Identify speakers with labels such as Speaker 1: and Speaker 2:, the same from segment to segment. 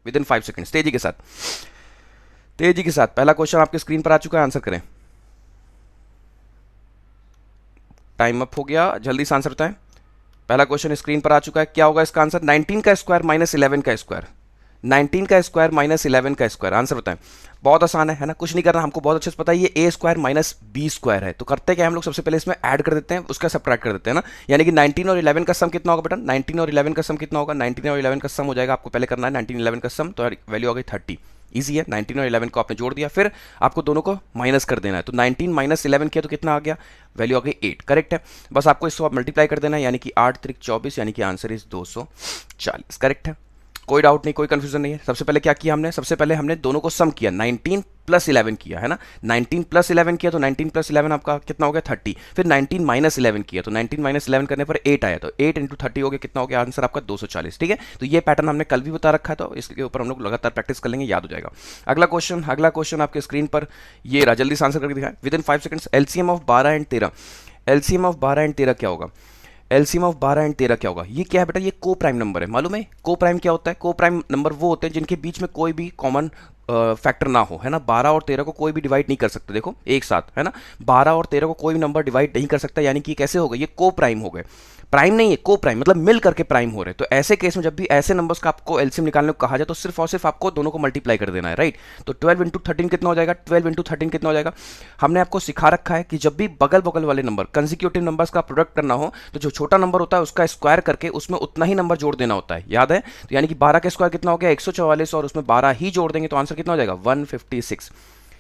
Speaker 1: With in 5 seconds, तेजी के साथ, तेजी के साथ। पहला क्वेश्चन आपके स्क्रीन पर आ चुका है, आंसर करें। टाइम अप हो गया, जल्दी से आंसर बताएं। पहला क्वेश्चन स्क्रीन पर आ चुका है, क्या होगा इसका आंसर? 19 का स्क्वायर माइनस 11 का स्क्वायर, 19 का स्क्वायर माइनस 11 का स्क्वायर। आंसर बताएं। बहुत आसान है ना, कुछ नहीं करना, हमको बहुत अच्छे से पता है ये ए स्क्वायर माइनस बी स्क्वायर है। तो करते क्या हम लोग, सबसे पहले इसमें ऐड कर देते हैं, उसका सब्ट्रैक्ट कर देते हैं ना। यानी कि 19 और 11 का सम कितना होगा बेटा? 19 और 11 का सम कितना होगा? 19 और 11 का सम हो जाएगा, आपको पहले करना है 19 11 का सम, तो वैल्यू आ गई 30। ईजी है, 19 और 11 को आपने जोड़ दिया, फिर आपको दोनों को माइनस कर देना है। तो 19 माइनस 11 किया तो कितना आ गया? वैल्यू आ गई 8। करेक्ट है, बस आपको इसको मल्टीप्लाई कर देना है, यानी कि 8 त्रिक 24, यानी कि आंसर इज 240। करेक्ट है, कोई डाउट नहीं, कोई कंफ्यूजन नहीं है। सबसे पहले क्या किया हमने? सबसे पहले हमने दोनों को सम किया, 19 प्लस 11 किया है ना। 19 प्लस 11 किया तो 19 प्लस 11 आपका कितना हो गया? 30। फिर 19 माइनस 11 किया तो 19 माइनस 11 करने पर 8 आया, तो 8 इंटू 30 हो गया, कितना हो गया? आंसर आपका 240। ठीक है, तो ये पैटर्न हमने कल भी बता रखा है, तो इसके ऊपर हम लोग लगातार प्रैक्टिस कर लेंगे, याद हो जाएगा। अगला क्वेश्चन आपके स्क्रीन पर ये रहा, जल्दी से आंसर करके दिखाएं with in 5 seconds. LCM of 12 and 13, LCM of 12 and 13 क्या होगा? एलसीएम ऑफ 12 एंड 13 क्या होगा? ये क्या है बेटा? ये को प्राइम नंबर है, मालूम है को प्राइम क्या होता है? को प्राइम नंबर वो होते हैं जिनके बीच में कोई भी कॉमन फैक्टर ना हो, है ना। 12 और 13 को कोई भी डिवाइड नहीं कर सकते, देखो एक साथ, है ना। 12 और 13 को कोई भी नंबर डिवाइड नहीं कर सकता, यानी कि कैसे हो गए? ये को प्राइम हो गए। प्राइम नहीं है, को प्राइम मतलब मिल करके प्राइम हो रहे। तो ऐसे केस में जब भी ऐसे नंबर्स का आपको एलसीएम निकालने को कहा जाए, तो सिर्फ और सिर्फ आपको दोनों को मल्टीप्लाई कर देना है, राइट। तो 12 इंटू 13 कितना हो जाएगा? 12 इंटू 13 कितना हो जाएगा? हमने आपको सिखा रखा है कि जब भी बगल बगल वाले नंबर, कंसेक्यूटिव नंबर्स का प्रोडक्ट करना हो, तो जो छोटा नंबर होता है उसका स्क्वायर करके उसमें उतना ही नंबर जोड़ देना होता है, याद है। तो यानी कि 12 का स्क्वायर कितना हो गया? 144, और उसमें 12 ही जोड़ देंगे तो आंसर कितना हो जाएगा? 156।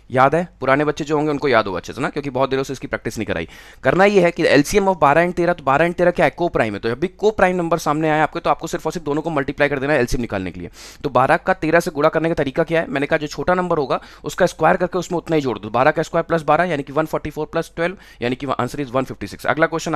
Speaker 1: याद है, पुराने बच्चे जो होंगे उनको याद होगा अच्छे से ना, क्योंकि बहुत देरों से इसकी प्रैक्टिस नहीं कराई। करना ये है कि एलसीएम ऑफ 12 एंड 13, तो 12 एंड 13 क्या है? को प्राइम है। तो जब भी को प्राइम नंबर सामने आया आपके, तो आपको सिर्फ और सिर्फ दोनों को मल्टीप्लाई कर देना है एलसीएम निकालने के लिए। तो 12 का 13 से गुणा करने का तरीका क्या है? मैंने कहा जो छोटा नंबर होगा उसका स्क्वायर करके उसमें उतना ही जोड़ दो। 12 का स्क्वायर प्लस 12 यानी कि 144 प्लस 12 यानी कि आंसर इज 156। अगला क्वेश्चन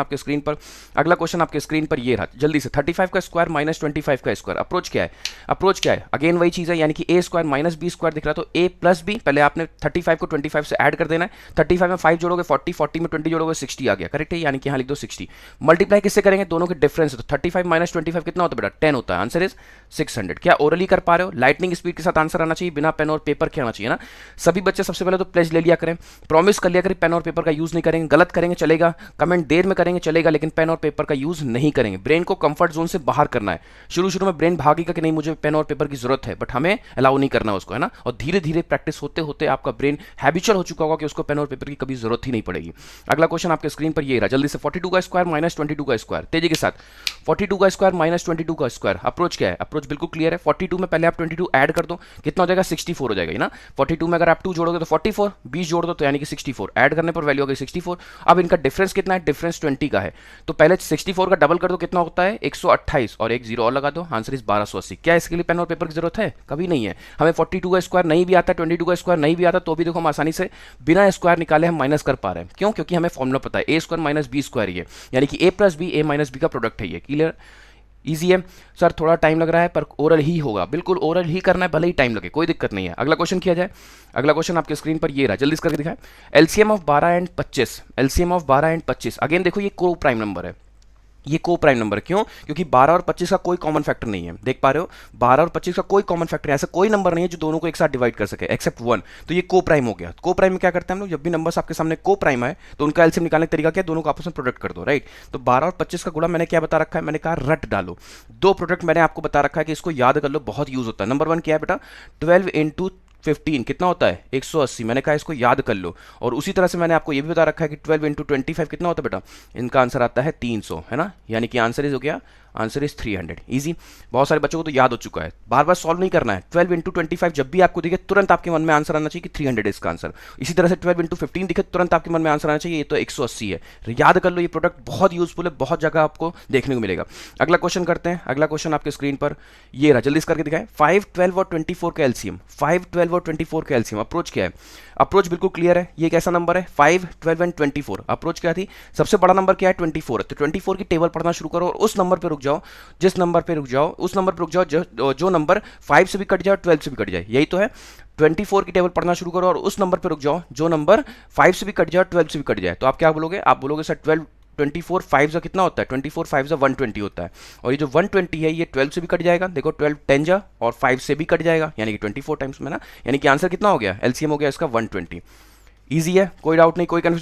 Speaker 1: आपके स्क्रीन पर ये रहा, जल्दी से। 35 का स्क्वायर माइनस 25 का स्क्वायर, अप्रोच क्या है? अप्रोच क्या है? अगेन वही चीज है, यानी कि ए स्क्वायर माइनस बी स्क्वायर दिख रहा है, तो ए प्लस बी। पहले आपने 35 को 25 से ऐड कर देना है। 35 में 5 जोड़ोगे 40, 40 में 20 जोड़ोगे 60 आ गया, करेक्ट है। यानी कि यहाँ लिख दो 60। मल्टीप्लाई किससे करेंगे? दोनों के डिफरेंस। तो 35 माइनस 25 कितना होता है बेटा? 10 होता है। Answer is 600। क्या ओरली कर पा रहे हो? लाइटनिंग स्पीड के साथ आंसर आना चाहिए, बिना पेन और पेपर के आना चाहिए ना। सभी बच्चे सबसे पहले तो प्लेज ले लिया करें, प्रॉमिस कर लिया करें पेन और पेपर का यूज नहीं करेंगे। गलत करेंगे चलेगा, कमेंट देर में करेंगे चलेगा, लेकिन पेन और पेपर का यूज नहीं करेंगे। ब्रेन को कंफर्ट जोन से बाहर करना है। शुरू में ब्रेन भागेगा कि नहीं मुझे पेन और पेपर की जरूरत है, बट हमें अलाउ नहीं करना उसको, है ना। और धीरे धीरे प्रैक्टिस होते होते आपका ब्रेन हैबिचुअल हो चुका होगा कि उसको पेन और पेपर की कभी जरूरत ही नहीं पड़ेगी। अगला क्वेश्चन आपके स्क्रीन पर ये रहा, जल्दी से। 42 का स्क्वायर माइनस 22 का स्क्वायर, तेजी के साथ। 42 का स्क्वायर माइनस 22 का स्क्वायर, अप्रोच क्या है? अप्रोच बिल्कुल क्लियर है। 42 में पहले आप 22 ऐड कर दो, कितना हो जाएगा? 64 हो जाएगा ना। 42 में अगर आप 2 जोड़ोगे तो 44, 20 जोड़ दो तो यानी कि 64, ऐड करने पर वैल्यू हो गई 64। अब इनका डिफरेंस कितना है? डिफरेंस 20 का है। तो पहले 64 का डबल कर दो, कितना होता है? 128, और एक जीरो और लगा दो, आंसर इज 1280। क्या इसके लिए पेन और पेपर की जरूरत है? कभी नहीं है। हमें 42 का स्क्वायर नहीं भी आता, 22 का स्क्वायर नहीं भी आता, तो भी देखो हम आसानी से बिना स्क्वायर निकाले हम माइनस कर पा रहे हैं। क्यों? क्योंकि हमें फॉर्मूला पता है, ए स्क्वायर माइनस बी स्क्वायर, ये यानी कि ए प्लस बी, ए माइनस बी का प्रोडक्ट है ये। क्लियर? इजी है सर, थोड़ा टाइम लग रहा है पर ओरल ही होगा, बिल्कुल ओरल ही करना है, भले ही टाइम लगे, कोई दिक्कत नहीं है। अगला क्वेश्चन किया जाए। अगला क्वेश्चन आपके स्क्रीन पर ये रहा, जल्दी करके दिखाएं। LCM of 12 and 25, LCM of 12 and 25। Again देखो ये को प्राइम नंबर है, ये को प्राइम नंबर। क्यों? क्योंकि 12 और 25 का कोई कॉमन फैक्टर नहीं है, देख पा रहे हो। 12 और 25 का कोई कॉमन फैक्टर है, ऐसा कोई नंबर नहीं है जो दोनों को एक साथ डिवाइड कर सके एक्सेप्ट 1। तो ये को प्राइम हो गया। को प्राइम में क्या करते हैं हम लोग? जब भी नंबर्स आपके सामने को प्राइम है तो उनका एलसीएम निकालने का तरीका क्या है? दोनों को आपस में प्रोडक्ट कर दो, राइट। तो 12 और 25 का गुणा मैंने क्या बता रखा है? मैंने कहा रट डालो। दो प्रोडक्ट मैंने आपको बता रखा है कि इसको याद कर लो, बहुत यूज होता है। नंबर 1 क्या है बेटा? 12 इंटू 15 कितना होता है? 180। मैंने कहा इसको याद कर लो। और उसी तरह से मैंने आपको ये भी बता रखा है कि 12 इंटू 25 कितना होता है बेटा? इनका आंसर आता है 300, है ना। यानी कि आंसर इज हो गया, आंसर इज 300। इजी, बहुत सारे बच्चों को तो याद हो चुका है, बार बार सॉल्व नहीं करना है। 12 इंटू 25 जब भी आपको दिखे तुरंत आपके मन में आंसर आना चाहिए कि 300 इसका आंसर। इसी तरह से 12 इंटू 15 दिखे तुरंत आपके मन में आंसर आना चाहिए ये तो 180 है। याद कर लो, ये प्रोडक्ट बहुत यूजफुल है, बहुत जगह आपको देखने को मिलेगा। अगला क्वेश्चन करते हैं। अगला क्वेश्चन आपके स्क्रीन पर ये रहा, जल्दी करके दिखाएं। 5, 12 और 24 का एलसीएम, 5, 12 और 24 का एलसीएम। अप्रोच क्या है? अप्रोच बिल्कुल क्लियर है। ये कैसा नंबर है? 5, 12 एंड 24। अप्रोच क्या थी? सबसे बड़ा नंबर क्या है? 24 है। तो 24 की टेबल पढ़ना शुरू करो और उस नंबर पे रुक जाओ, जिस नंबर पे रुक जाओ उस नंबर पे रुक जाओ जो नंबर 5 से भी कट जाए और 12 से भी कट जाए, यही तो है। 24 की टेबल पढ़ना शुरू करो और उस नंबर पे रुक जाओ जो नंबर 5 से भी कट जाए और 12 से भी कट जाए। तो आप क्या बोलोगे? आप बोलोगे सर 12 24 फाइव जा कितना होता है, 24 फाइव जा 120 होता है। और ये जो 120 है ये 12 से भी कट जाएगा, देखो 12 10 जा और 5 से भी कट जाएगा, यानी कि 24 टाइम्स में ना, यानी कि आंसर कितना हो गया, एलसीएम हो गया इसका 120। ईजी है, कोई डाउट नहीं, कोई कंफ्यूजन।